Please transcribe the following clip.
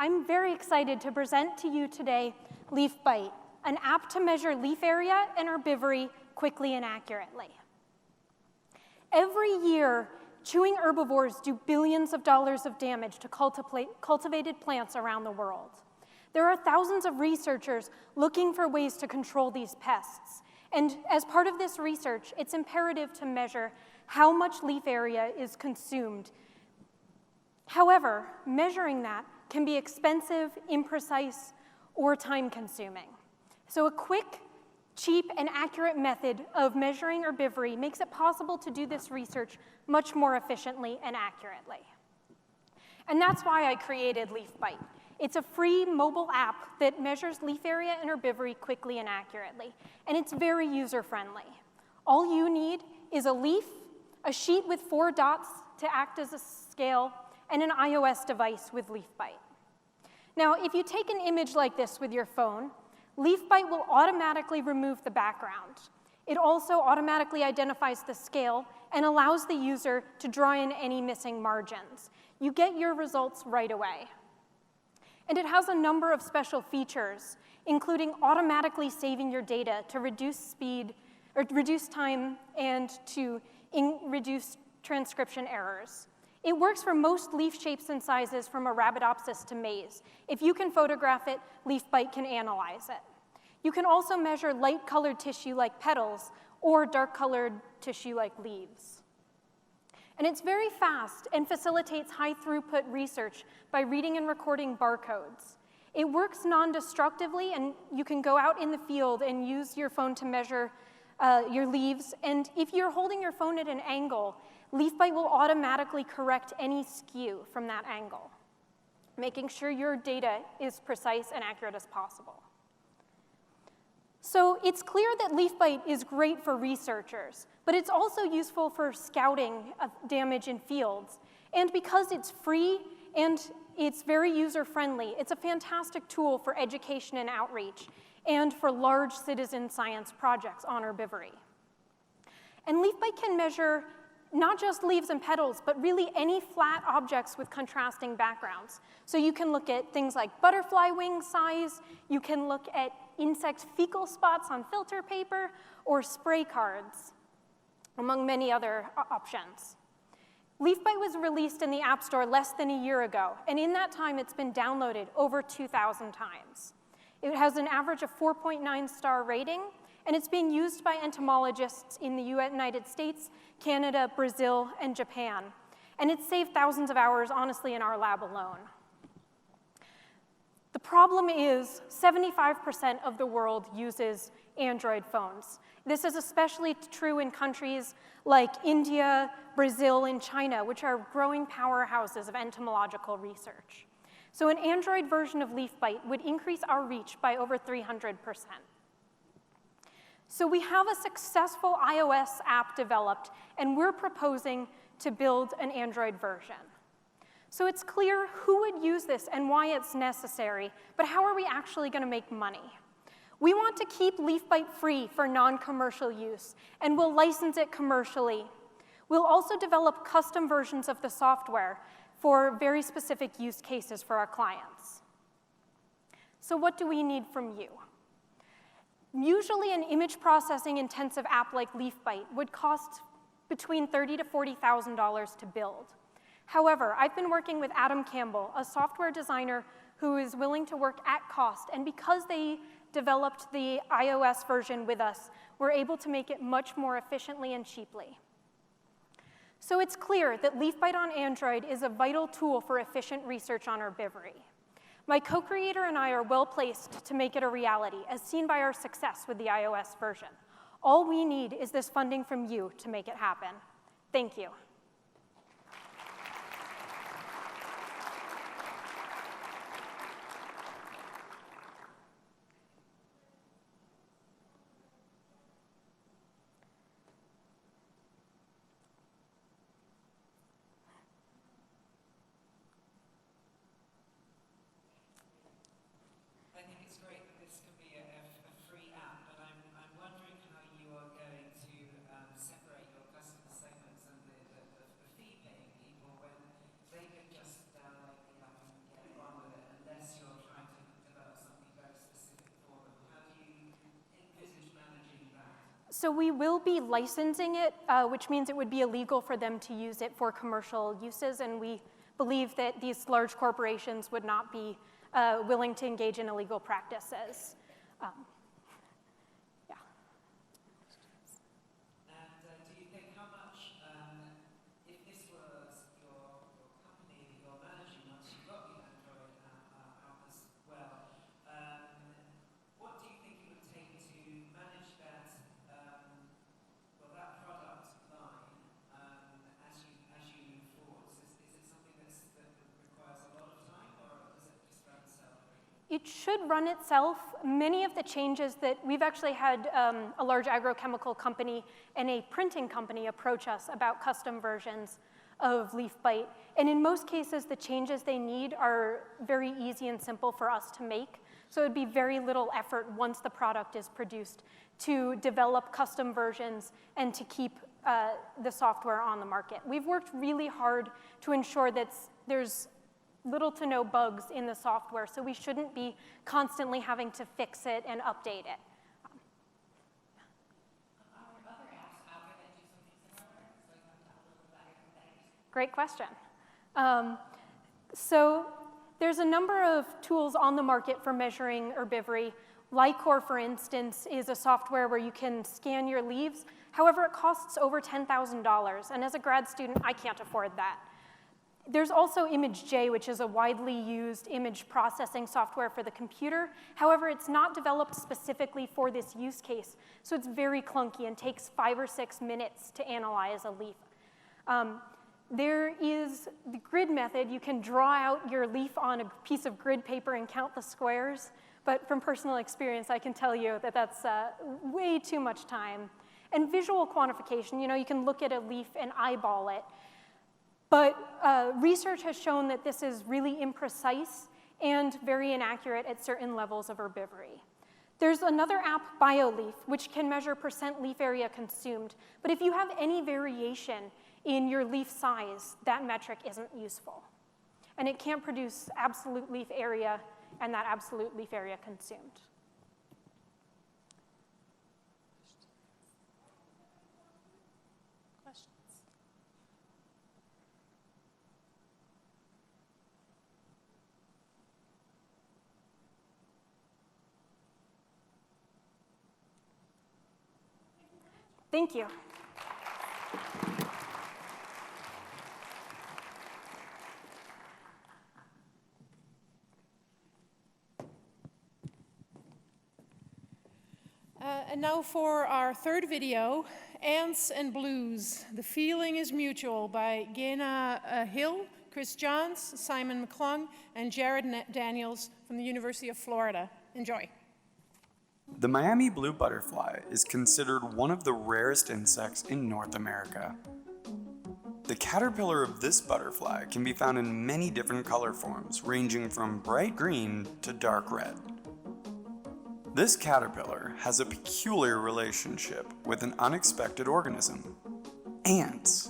I'm very excited to present to you today LeafByte, an app to measure leaf area and herbivory quickly and accurately. Every year, chewing herbivores do billions of dollars of damage to cultivated plants around the world. There are thousands of researchers looking for ways to control these pests. And as part of this research, it's imperative to measure how much leaf area is consumed. However, measuring that can be expensive, imprecise, or time-consuming. So a quick, cheap, and accurate method of measuring herbivory makes it possible to do this research much more efficiently and accurately. And that's why I created LeafByte. It's a free mobile app that measures leaf area and herbivory quickly and accurately, and it's very user-friendly. All you need is a leaf, a sheet with 4 dots to act as a scale, and an iOS device with LeafByte. Now, if you take an image like this with your phone, LeafByte will automatically remove the background. It also automatically identifies the scale and allows the user to draw in any missing margins. You get your results right away. And it has a number of special features, including automatically saving your data to reduce speed, or reduce time, and to reduce transcription errors. It works for most leaf shapes and sizes from Arabidopsis to maize. If you can photograph it, LeafByte can analyze it. You can also measure light-colored tissue like petals or dark-colored tissue like leaves. And it's very fast and facilitates high-throughput research by reading and recording barcodes. It works non-destructively, and you can go out in the field and use your phone to measure your leaves. And if you're holding your phone at an angle, LeafByte will automatically correct any skew from that angle, making sure your data is precise and accurate as possible. So it's clear that LeafByte is great for researchers, but it's also useful for scouting of damage in fields. And because it's free and it's very user-friendly, it's a fantastic tool for education and outreach and for large citizen science projects on herbivory. And LeafByte can measure not just leaves and petals, but really any flat objects with contrasting backgrounds. So you can look at things like butterfly wing size, you can look at insect fecal spots on filter paper, or spray cards, among many other options. LeafByte was released in the App Store less than a year ago, and in that time it's been downloaded over 2,000 times. It has an average of 4.9-star rating, and it's being used by entomologists in the United States, Canada, Brazil, and Japan. And it's saved thousands of hours, honestly, in our lab alone. The problem is 75% of the world uses Android phones. This is especially true in countries like India, Brazil, and China, which are growing powerhouses of entomological research. So an Android version of LeafByte would increase our reach by over 300%. So we have a successful iOS app developed, and we're proposing to build an Android version. So it's clear who would use this and why it's necessary, but how are we actually going to make money? We want to keep LeafByte free for non-commercial use, and we'll license it commercially. We'll also develop custom versions of the software for very specific use cases for our clients. So what do we need from you? Usually an image processing intensive app like LeafByte would cost between $30,000 to $40,000 to build. However, I've been working with Adam Campbell, a software designer who is willing to work at cost, and because they developed the iOS version with us, we're able to make it much more efficiently and cheaply. So it's clear that LeafByte on Android is a vital tool for efficient research on herbivory. My co-creator and I are well-placed to make it a reality, as seen by our success with the iOS version. All we need is this funding from you to make it happen. Thank you. Separate your customer segments and the So we will be licensing it, which means it would be illegal for them to use it for commercial uses, and we believe that these large corporations would not be willing to engage in illegal practices. Yeah. And do you think how much, if this was your company that you're managing once you've got the Android out as well, what do you think it would take to manage that, that product line as you move forward? Is it something that requires a lot of time, or does it just run itself? It should run itself. Many of the changes that we've actually had a large agrochemical company and a printing company approach us about custom versions of LeafByte. And in most cases, the changes they need are very easy and simple for us to make. So it would be very little effort once the product is produced to develop custom versions and to keep the software on the market. We've worked really hard to ensure that there's little to no bugs in the software, so we shouldn't be constantly having to fix it and update it. Are there other apps out there that do something similar? So you want to talk a little bit about your competitors? Great question. So there's a number of tools on the market for measuring herbivory. Lycor, for instance, is a software where you can scan your leaves. However, it costs over $10,000, and as a grad student, I can't afford that. There's also ImageJ, which is a widely used image processing software for the computer. However, it's not developed specifically for this use case, so it's very clunky and takes 5 or 6 minutes to analyze a leaf. There is the grid method. You can draw out your leaf on a piece of grid paper and count the squares, but from personal experience, I can tell you that that's way too much time. And visual quantification, you can look at a leaf and eyeball it. But research has shown that this is really imprecise and very inaccurate at certain levels of herbivory. There's another app, BioLeaf, which can measure % leaf area consumed. But if you have any variation in your leaf size, that metric isn't useful. And it can't produce absolute leaf area and that absolute leaf area consumed. Thank you. And now for our third video, Ants and Blues, The Feeling is Mutual by Gaina Hill, Chris Johns, Simon McClung, and Jared Daniels from the University of Florida. Enjoy. The Miami blue butterfly is considered one of the rarest insects in North America. The caterpillar of this butterfly can be found in many different color forms, ranging from bright green to dark red. This caterpillar has a peculiar relationship with an unexpected organism, ants.